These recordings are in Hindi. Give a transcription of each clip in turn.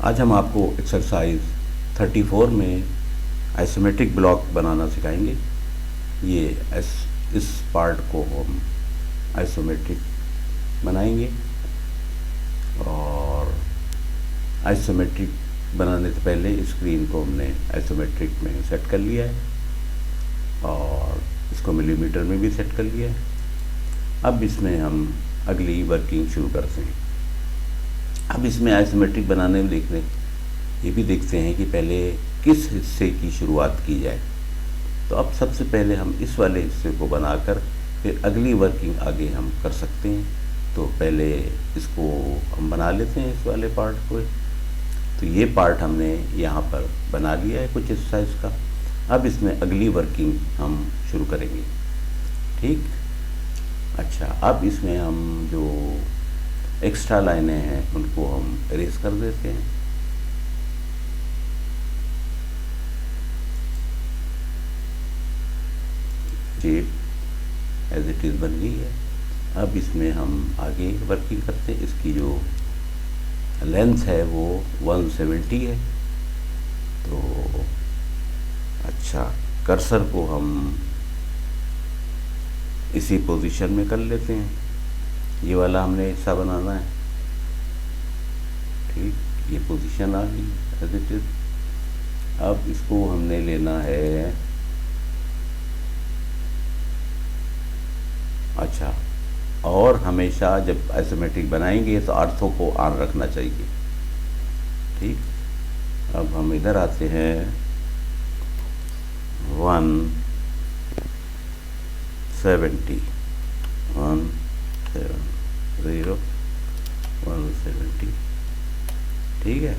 आज हम आपको एक्सरसाइज 34 में आइसोमेट्रिक ब्लॉक बनाना सिखाएंगे। ये इस पार्ट को हम आइसोमेट्रिक बनाएंगे और आइसोमेट्रिक बनाने से पहले स्क्रीन को हमने आइसोमेट्रिक में सेट कर लिया है और इसको मिलीमीटर में भी सेट कर लिया है। अब इसमें हम अगली वर्किंग शुरू करते हैं। अब इसमें आइसोमेट्रिक बनाने में ये भी देखते हैं कि पहले किस हिस्से की शुरुआत की जाए। तो अब सबसे पहले हम इस वाले हिस्से को बनाकर फिर अगली वर्किंग आगे हम कर सकते हैं। तो पहले इसको हम बना लेते हैं, इस वाले पार्ट को। तो ये पार्ट हमने यहाँ पर बना लिया है कुछ इस साइज़ का। अब इसमें अगली वर्किंग हम शुरू करेंगे। ठीक, अच्छा, अब इसमें हम जो एक्स्ट्रा लाइनें हैं उनको हम इरेज कर देते हैं। शेप एज इट इज़ बन गई है। अब इसमें हम आगे वर्किंग करते हैं। इसकी जो लेंथ है वो 170 है। तो अच्छा, कर्सर को हम इसी पोजीशन में कर लेते हैं। ये वाला हमने हिस्सा बनाना है। ठीक, ये पोजीशन आ गई एज इट इज। अब इसको हमने लेना है, अच्छा, और हमेशा जब आइसोमेट्रिक बनाएंगे तो आर्थो को ऑन रखना चाहिए। ठीक, अब हम इधर आते हैं 170 ठीक है।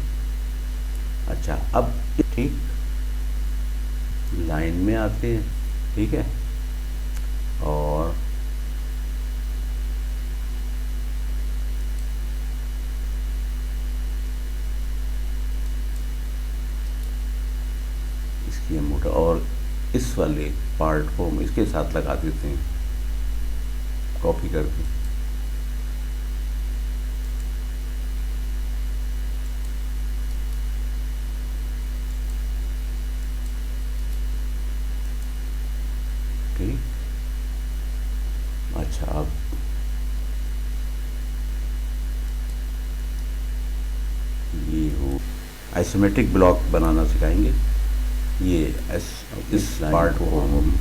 अच्छा, अब ठीक लाइन में आते हैं। ठीक है, और इसकी हम मोटर और इस वाले पार्ट को हम इसके साथ लगा देते हैं कॉपी करके। ठीक, अच्छा, अब ये हो आइसोमेट्रिक ब्लॉक बनाना सिखाएंगे। ये इस पार्ट को हम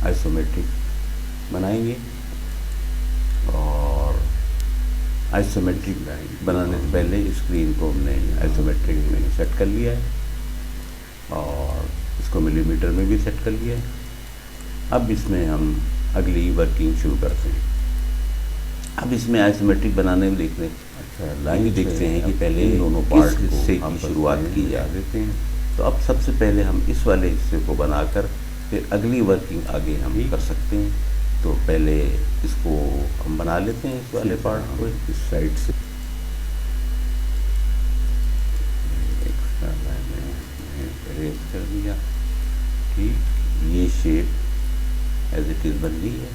आइसोमेट्रिक बनाएंगे और आइसोमेट्रिक बनाने से पहले स्क्रीन को हमने आइसोमेट्रिक में सेट कर लिया है और इसको मिलीमीटर में भी सेट कर लिया है। अब इसमें हम अगली वर्किंग शुरू करते हैं। अब इसमें आइसोमेट्रिक बनाने में देखते हैं कि पहले दोनों पार्ट हिस्से की शुरुआत की जा देते हैं। तो अब सबसे पहले हम इस वाले हिस्से को बनाकर फिर अगली वर्किंग आगे हम कर सकते हैं। तो पहले इसको हम बना लेते हैं, इस वाले पार्ट को इस साइड से। एक्स्ट्रा लाइन इरेज कर दिया। ठीक, ये शेप एज इट इज़ बन गई है।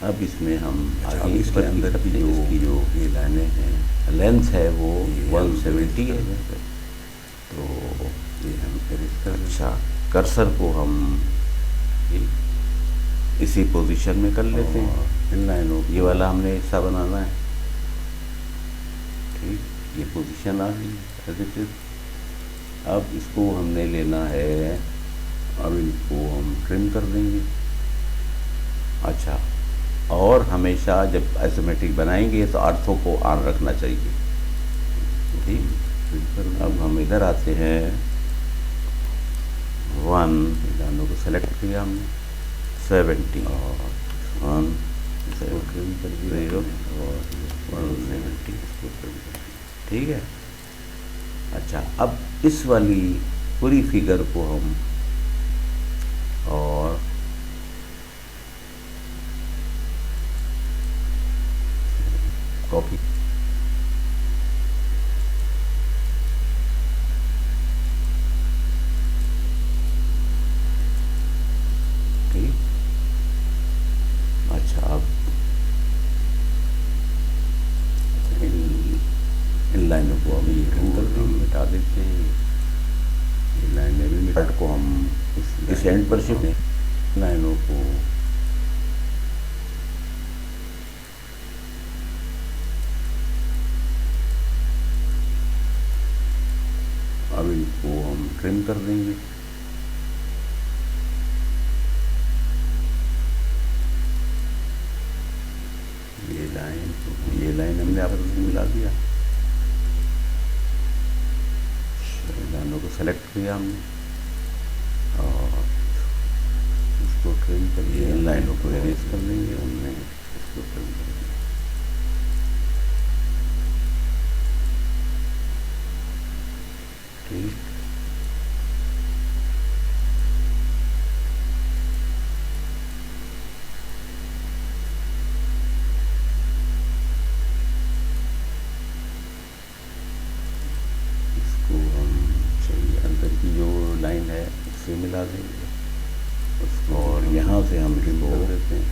अब इसमें हम आगे इसके अंदर की जो ये लाइनें हैं, लेंथ है वो 170 है। तो ये हम इरेज कर, अच्छा, कर्सर को हम इसी पोजीशन में कर लेते हैं। इन लाइनों, ये वाला हमने हिस्सा बनाना है। ठीक, ये पोजीशन आ गई एज इट इज। अब इसको हमने लेना है, अब इनको हम ट्रिम कर देंगे। अच्छा, और हमेशा जब आइसोमेट्रिक बनाएंगे तो आर्थो को ऑन रखना चाहिए। ठीक, अब हम इधर आते हैं 1 को सेलेक्ट किया हमने 70 और 170। ठीक है, अच्छा, अब इस वाली पूरी फिगर को हम और कॉपी, ठीक, अच्छा, अब इन इन लाइनों को हम मिटा देते हैं। ये लाइनें भी पार्ट को हम इस एंड पर शिफ्ट लाइनों को अब इनको हम ट्रिम कर देंगे। ये लाइन हमने आपस में मिला दिया। लाइनों को सेलेक्ट किया हमने और इसको ट्रिम कर दिया। इन लाइनों को इरेज कर देंगे हमने, इसको ट्रिम कर दिया। ठीक, लाइन है उससे मिला देंगे उसको और यहाँ से हम ट्रिम कर देते हैं,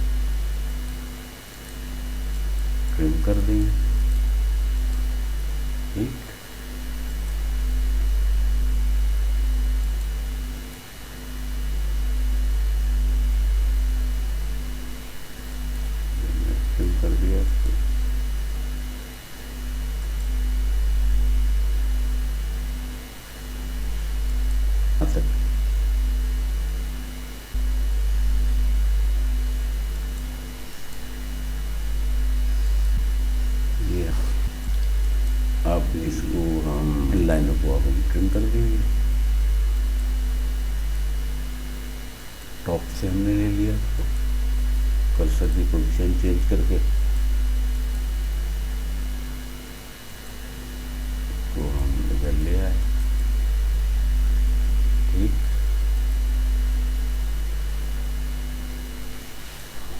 ट्रिम कर देंगे। ठीक, ट्रिम कर दिया उसको। ये अब इसको हम इन लाइनों को अब हम ट्रिम कर देंगे। टॉप से हमने ले लिया, कर्सर की पोजीशन चेंज करके तो हम इधर ले आए। ठीक,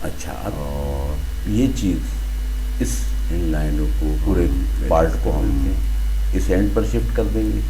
अच्छा, और ये चीज़ इस इन लाइनों को पूरे पार्ट को हम इस एंड पर शिफ्ट कर देंगे।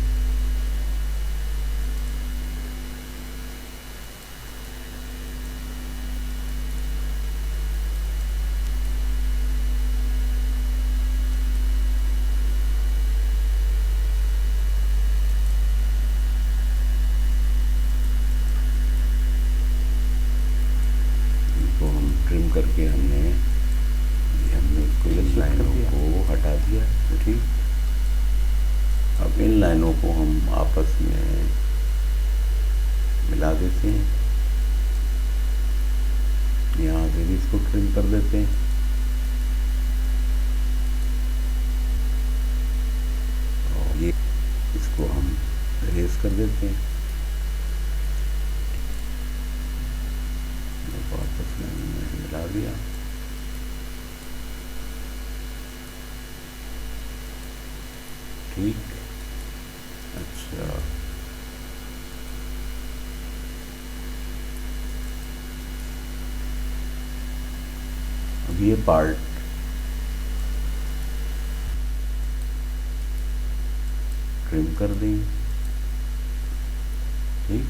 इनको हम ट्रिम करके हमने इसको इन लाइनों को हटा दिया। ठीक, अब इन लाइनों को हम आपस में मिला देते हैं। यहाँ से भी इसको ट्रिम कर देते हैं और ये इसको हम इरेज कर देते हैं। आपस में मिला दिया। ठीक, अच्छा, अब ये पार्ट ट्रिम कर देंगे। ठीक,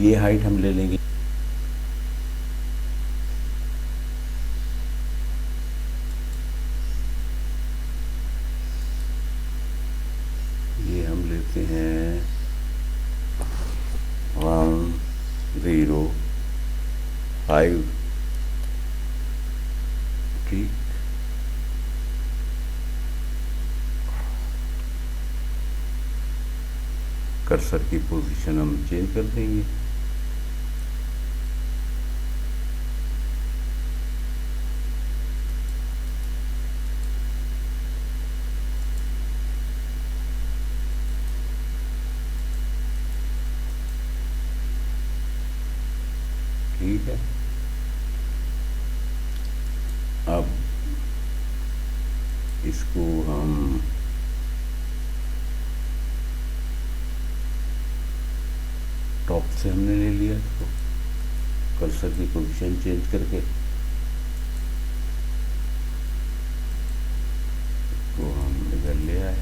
ये हाइट हम ले लेंगे। ये हम लेते हैं 105। ठीक, कर्सर की पोजीशन हम चेंज कर देंगे। ठीक है, अब इसको हम टॉप से हमने ले लिया, तो कर्सर की पोजीशन चेंज करके इसको हम इधर ले आए।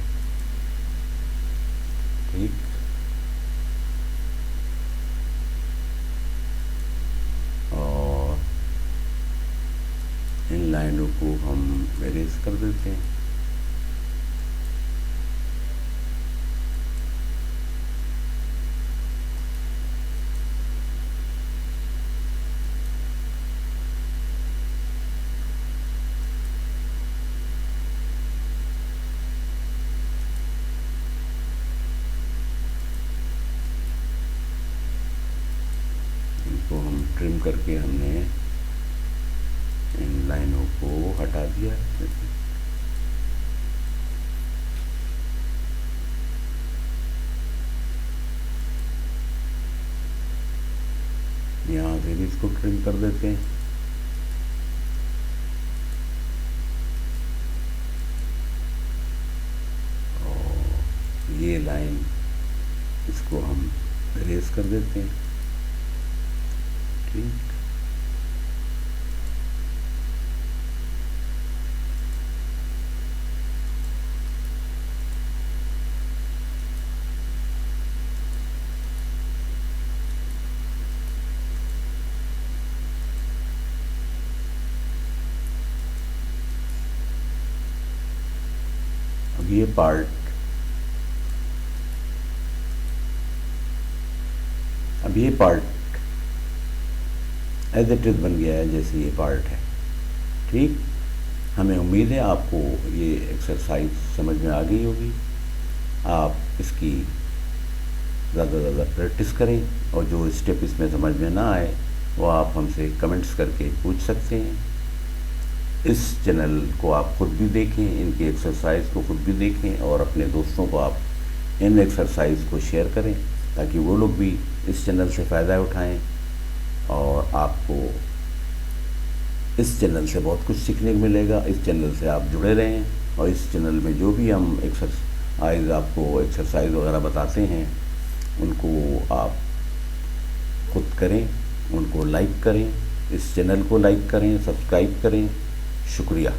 करके हमने इन लाइनों को हटा दिया। यहाँ से भी इसको ट्रिम कर देते हैं। और ये लाइन इसको हम इरेज कर देते हैं। ठीक, अब ये पार्ट एज इट इज़ बन गया है जैसे ये पार्ट है। ठीक, हमें उम्मीद है आपको ये एक्सरसाइज समझ में आ गई होगी। आप इसकी ज़्यादा से ज़्यादा प्रैक्टिस करें और जो स्टेप इसमें समझ में ना आए वो आप हमसे कमेंट्स करके पूछ सकते हैं। इस चैनल को आप खुद भी देखें, इनकी एक्सरसाइज को खुद भी देखें और अपने दोस्तों को आप इन एक्सरसाइज को शेयर करें ताकि वो लोग भी इस चैनल से फ़ायदा उठाएं। और आपको इस चैनल से बहुत कुछ सीखने को मिलेगा। इस चैनल से आप जुड़े रहें और इस चैनल में जो भी हम आपको एक्सरसाइज वगैरह बताते हैं उनको आप खुद करें, उनको लाइक करें, इस चैनल को लाइक करें, सब्सक्राइब करें। शुक्रिया।